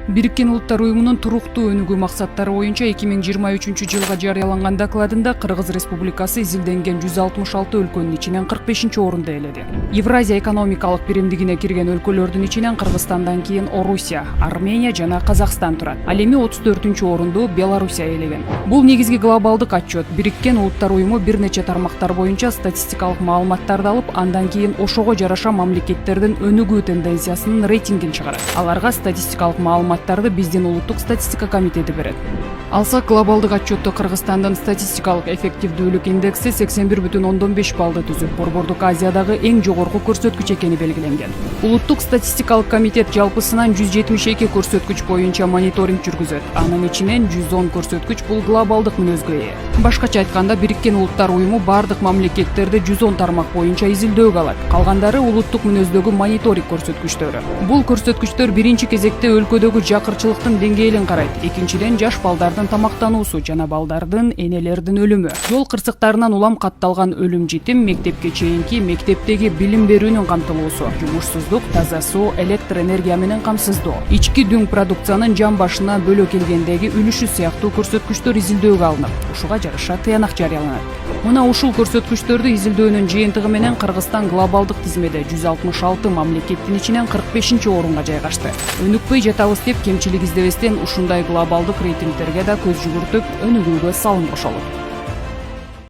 Бириккен Улуттар Уюмунун туруктуу өнүгүү максаттары боюнча 2023-жылга жарыяланган докладында Кыргыз Республикасы изилденген 166 өлкөнүн ичинен 45-орунду ээледи. Евразия экономикалык биримдигине кирген өлкөлөрдүн ичинен Кыргызстандан кийин Орусия, Армения жана Казакстан турат. Ал эми 34-орунду Белоруссия ээлеген. Бул негизги глобалдык отчет. Бириккен Улуттар Уюму бир нече тармактар боюнча статистикалык маалыматтарды алып, андан кийин ошого жараша мамлекеттердин өнүгүү тенденциясынын рейтингин чыгарат. Аларга статистикалык маалыматтарды биздин улуттук статистика комитети берет. Алсак, глобалдык отчетто Кыргызстандын статистикалык эффективдүүлүк индекси 81,5 баллды түзүп, Борбордук Азиядагы эң жогорку көрсөткүч экени белгиленген. Улуттук статистикалык комитет жалпысынан 172 көрсөткүч боюнча мониторинг жүргүзөт. Анын ичинен 110 көрсөткүч бул глобалдык мүнөзгө ээ. Башкача айтканда, Бириккен Улуттар Уюму бардык мамлекеттерди 110 тармак боюнча изилдөөгө алат. Калгандары улуттук мүнөздөгү мониторинг көрсөткүчтөрү. Бул көрсөткүчтөр биринчи кезекте өлкөдөгү жакырчылыктын деңгээлин карайт. Экинчиден, жаш балдардын тамактануусу жана балдардын энелердин өлүмү. Жол кырсыктарынан улам катталган өлүм житим, мектепке чейинки мектептеги билим берүүнүн камтылуусу, жумушсуздук, таза суу, электр энергия менен камсыздоо, ички дүң продукциянын жан башына бөлө келгендеги үлүшү сыяктуу көрсөткүчтөр изилдөөгө алынып, ушуга жараша тыянак жарыяланат. Мына ушул көрсөткүчтөрдү изилдөөнүн жыйынтыгы менен Кыргызстан глобалдык тизмеде 166 мамлекеттин ичинен 45-орунга жайгашты. Өнүкпөй жатабыз деп кемчилик издебестен ушундай глобалдык рейтингтерге да көз жүгүртүп, өнүгүүгө салым кошолу.